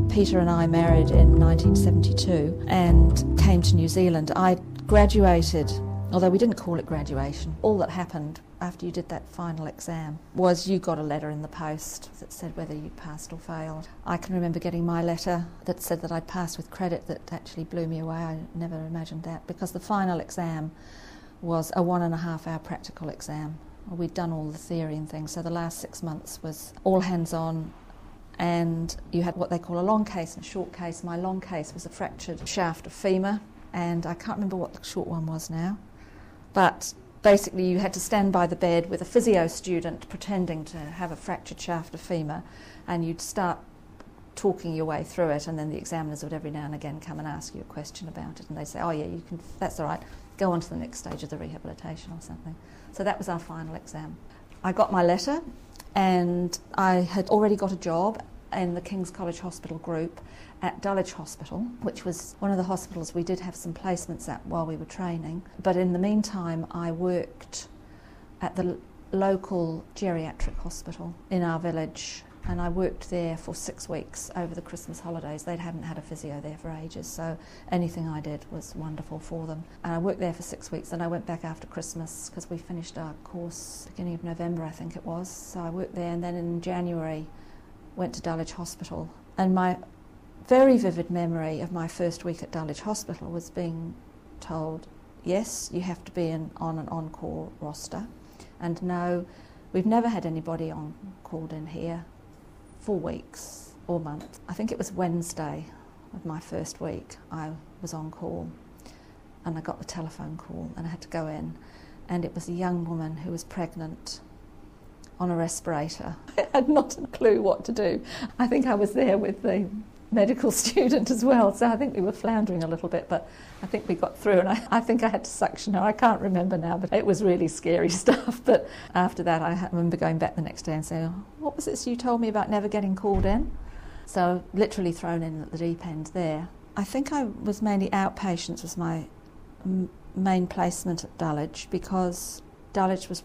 Peter and I married in 1972 and came to New Zealand. I graduated, although we didn't call it graduation. All that happened after you did that final exam was you got a letter in the post that said whether you passed or failed. I can remember getting my letter that said that I'd passed with credit. That actually blew me away. I never imagined that, because the final exam was a 1.5 hour practical exam. We'd done all the theory and things, so the last 6 months was all hands on. And you had what they call a long case and a short case. My long case was a fractured shaft of femur, and I can't remember what the short one was now. But basically you had to stand by the bed with a physio student pretending to have a fractured shaft of femur, and you'd start talking your way through it, and then the examiners would every now and again come and ask you a question about it, and they'd say, oh yeah, you can, that's all right, go on to the next stage of the rehabilitation or something. So that was our final exam. I got my letter, and I had already got a job in the King's College Hospital group at Dulwich Hospital, which was one of the hospitals we did have some placements at while we were training. But in the meantime, I worked at the local geriatric hospital in our village, and I worked there for 6 weeks over the Christmas holidays. They hadn't had a physio there for ages, so anything I did was wonderful for them. And I worked there for 6 weeks, and I went back after Christmas because we finished our course beginning of November, I think it was. So I worked there, and then in January went to Dulwich Hospital. And my very vivid memory of my first week at Dulwich Hospital was being told, yes, you have to be on an on-call roster, and no, we've never had anybody called in here for weeks or months. I think it was Wednesday of my first week I was on call, and I got the telephone call and I had to go in, and it was a young woman who was pregnant on a respirator. I had not a clue what to do. I think I was there with the medical student as well, so I think we were floundering a little bit, but I think we got through, and I think I had to suction her. I can't remember now, but it was really scary stuff. But after that, I remember going back the next day and saying, what was this you told me about never getting called in? So literally thrown in at the deep end there. I think I was mainly outpatients was my main placement at Dulwich, because Dulwich was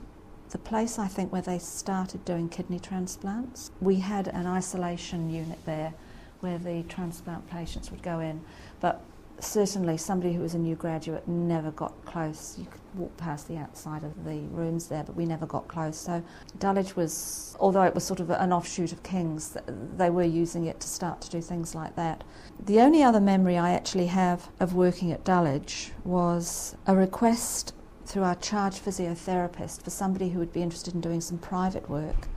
the place, I think, where they started doing kidney transplants. We had an isolation unit there where the transplant patients would go in, but certainly somebody who was a new graduate never got close. You could walk past the outside of the rooms there, but we never got close. So Dulwich was, although it was sort of an offshoot of King's, they were using it to start to do things like that. The only other memory I actually have of working at Dulwich was a request through our charge physiotherapist for somebody who would be interested in doing some private work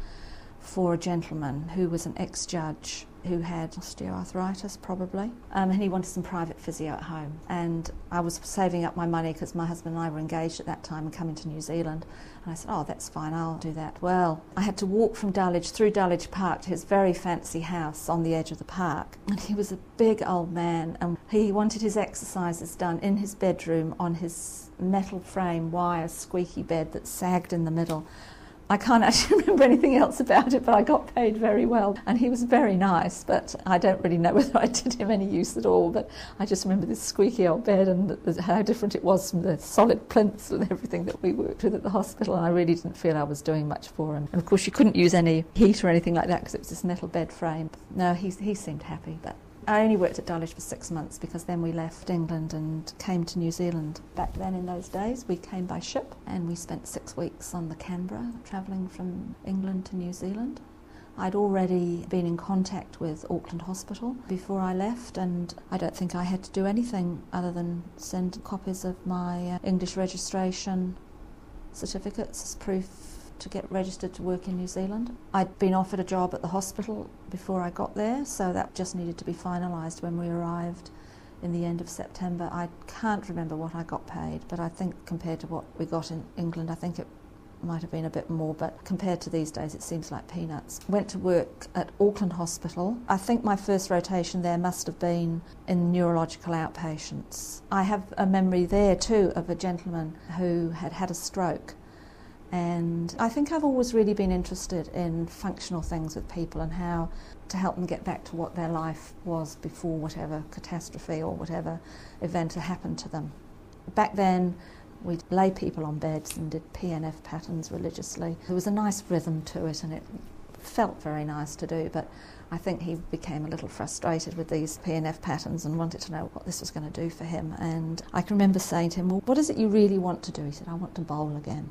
for a gentleman who was an ex-judge who had osteoarthritis probably, and he wanted some private physio at home. And I was saving up my money because my husband and I were engaged at that time and coming to New Zealand, and I said, oh, that's fine, I'll do that. Well, I had to walk from Dulwich through Dulwich Park to his very fancy house on the edge of the park, and he was a big old man, and he wanted his exercises done in his bedroom on his metal frame wire squeaky bed that sagged in the middle. I can't actually remember anything else about it, but I got paid very well, and he was very nice, but I don't really know whether I did him any use at all. But I just remember this squeaky old bed and how different it was from the solid plinths and everything that we worked with at the hospital, and I really didn't feel I was doing much for him. And of course you couldn't use any heat or anything like that because it was this metal bed frame. No, he seemed happy, but I only worked at Dulwich for 6 months because then we left England and came to New Zealand. Back then in those days we came by ship, and we spent 6 weeks on the Canberra travelling from England to New Zealand. I'd already been in contact with Auckland Hospital before I left, and I don't think I had to do anything other than send copies of my English registration certificates as proof to get registered to work in New Zealand. I'd been offered a job at the hospital before I got there, so that just needed to be finalised when we arrived in the end of September. I can't remember what I got paid, but I think compared to what we got in England, I think it might have been a bit more, but compared to these days it seems like peanuts. Went to work at Auckland Hospital. I think my first rotation there must have been in neurological outpatients. I have a memory there too of a gentleman who had had a stroke. And I think I've always really been interested in functional things with people and how to help them get back to what their life was before whatever catastrophe or whatever event had happened to them. Back then, we'd lay people on beds and did PNF patterns religiously. There was a nice rhythm to it, and it felt very nice to do, but I think he became a little frustrated with these P&F patterns and wanted to know what this was going to do for him. And I can remember saying to him, well, what is it you really want to do? He said, I want to bowl again.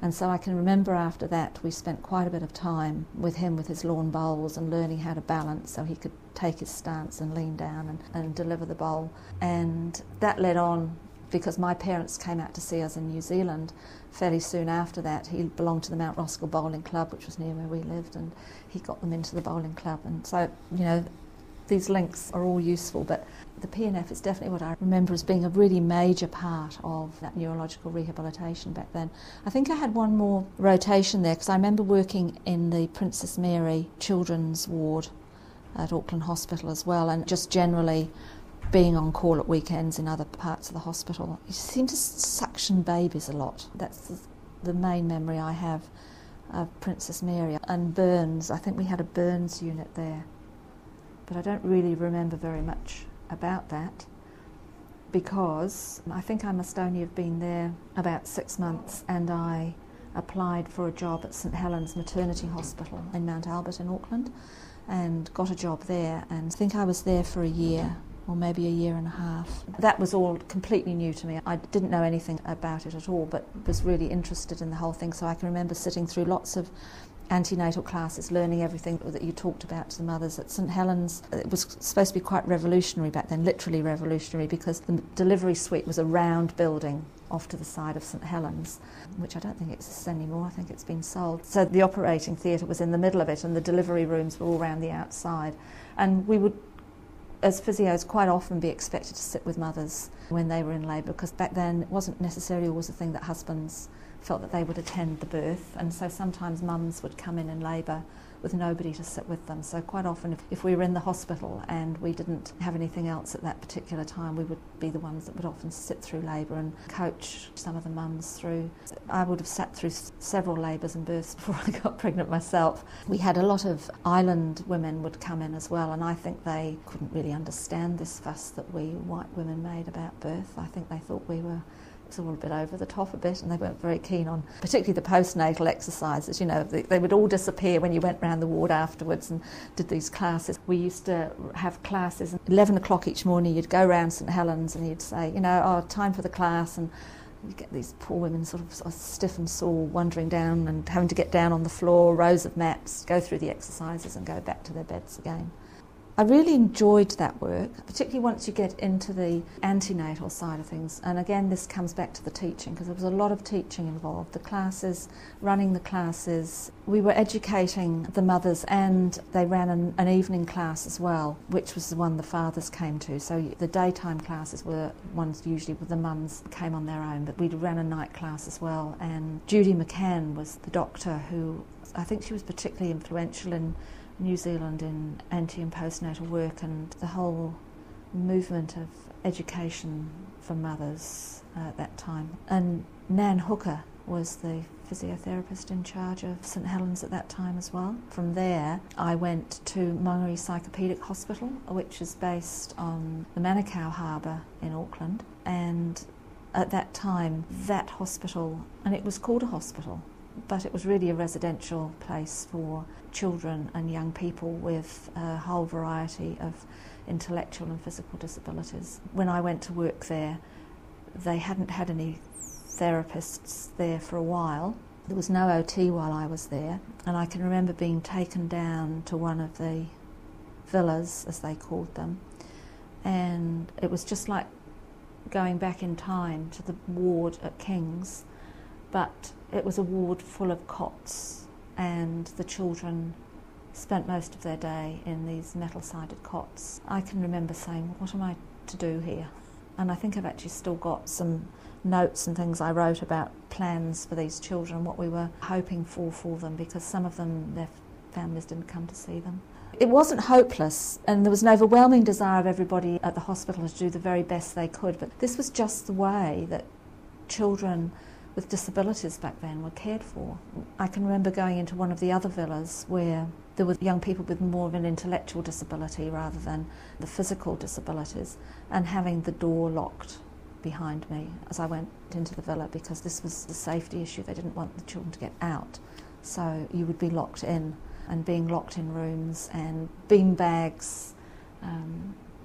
And so I can remember after that we spent quite a bit of time with him with his lawn bowls and learning how to balance so he could take his stance and lean down and deliver the bowl. And that led on because my parents came out to see us in New Zealand fairly soon after that. He belonged to the Mount Roskill Bowling Club, which was near where we lived, and he got them into the bowling club. And so, you know, these links are all useful, but the P&F is definitely what I remember as being a really major part of that neurological rehabilitation back then. I think I had one more rotation there because I remember working in the Princess Mary Children's Ward at Auckland Hospital as well, and just generally being on call at weekends in other parts of the hospital. You seem to suction babies a lot. That's the main memory I have of Princess Mary. And burns, I think we had a burns unit there, but I don't really remember very much about that because I think I must only have been there about 6 months, and I applied for a job at St Helens Maternity Hospital in Mount Albert in Auckland and got a job there, and I think I was there for a year or maybe a year and a half. That was all completely new to me. I didn't know anything about it at all, but was really interested in the whole thing. So I can remember sitting through lots of antenatal classes, learning everything that you talked about to the mothers. At St Helens, it was supposed to be quite revolutionary back then, literally revolutionary, because the delivery suite was a round building off to the side of St Helens, which I don't think exists anymore. I think it's been sold. So the operating theatre was in the middle of it, and the delivery rooms were all around the outside. And we would, as physios, quite often be expected to sit with mothers when they were in labour, because back then it wasn't necessarily always a thing that husbands felt that they would attend the birth, and so sometimes mums would come in labour with nobody to sit with them. So quite often if we were in the hospital and we didn't have anything else at that particular time, we would be the ones that would often sit through labour and coach some of the mums through. I would have sat through several labours and births before I got pregnant myself. We had a lot of island women would come in as well, and I think they couldn't really understand this fuss that we white women made about birth. I think they thought we were all a bit over the top a bit, and they weren't very keen on particularly the postnatal exercises. You know, they would all disappear when you went round the ward afterwards and did these classes. We used to have classes at 11 o'clock each morning. You'd go round St Helens and you'd say, you know, oh, time for the class, and you get these poor women sort of stiff and sore wandering down and having to get down on the floor, rows of mats, go through the exercises and go back to their beds again. I really enjoyed that work, particularly once you get into the antenatal side of things. And again, this comes back to the teaching, because there was a lot of teaching involved. The classes, running the classes. We were educating the mothers, and they ran an evening class as well, which was the one the fathers came to. So the daytime classes were ones usually where the mums came on their own, but we ran a night class as well. And Judy McCann was the doctor who, I think she was particularly influential in New Zealand in anti and postnatal work and the whole movement of education for mothers at that time. And Nan Hooker was the physiotherapist in charge of St Helens at that time as well. From there I went to Maungarii Psychopedic Hospital, which is based on the Manukau Harbour in Auckland, and at that time that hospital, and it was called a hospital, but it was really a residential place for children and young people with a whole variety of intellectual and physical disabilities. When I went to work there, they hadn't had any therapists there for a while. There was no OT while I was there, and I can remember being taken down to one of the villas, as they called them, and it was just like going back in time to the ward at King's, but it was a ward full of cots, and the children spent most of their day in these metal-sided cots. I can remember saying, what am I to do here? And I think I've actually still got some notes and things I wrote about plans for these children, what we were hoping for them, because some of them, their families didn't come to see them. It wasn't hopeless, and there was an overwhelming desire of everybody at the hospital to do the very best they could, but this was just the way that children with disabilities back then were cared for. I can remember going into one of the other villas where there were young people with more of an intellectual disability rather than the physical disabilities, and having the door locked behind me as I went into the villa, because this was the safety issue. They didn't want the children to get out, so you would be locked in. and being locked in rooms and bean bags,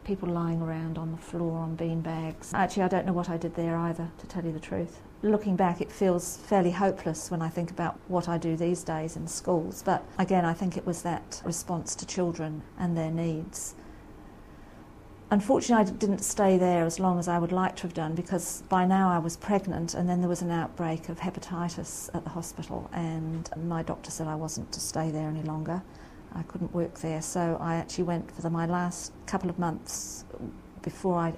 people lying around on the floor on bean bags. Actually, I don't know what I did there either, to tell you the truth. Looking back, it feels fairly hopeless when I think about what I do these days in schools, but again, I think it was that response to children and their needs. Unfortunately, I didn't stay there as long as I would like to have done, because by now I was pregnant and then there was an outbreak of hepatitis at the hospital, and my doctor said I wasn't to stay there any longer. I couldn't work there, so I actually went for my last couple of months before I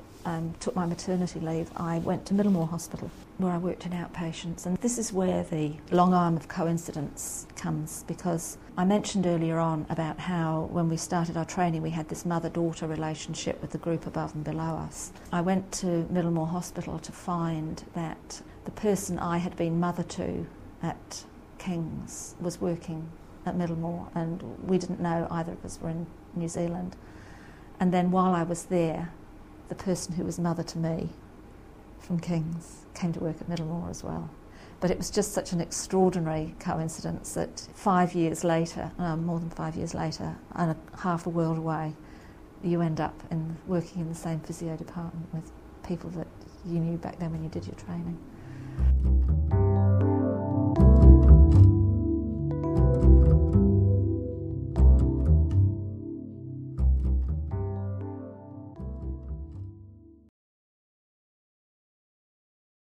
took my maternity leave. I went to Middlemore Hospital, where I worked in outpatients, and this is where the long arm of coincidence comes, because I mentioned earlier on about how when we started our training we had this mother-daughter relationship with the group above and below us. I went to Middlemore Hospital to find that the person I had been mother to at King's was working at Middlemore, and we didn't know, either of us were in New Zealand. And then while I was there, the person who was mother to me from King's came to work at Middlemore as well. But it was just such an extraordinary coincidence that 5 years later, more than 5 years later, and half a world away, you end up working in the same physio department with people that you knew back then when you did your training.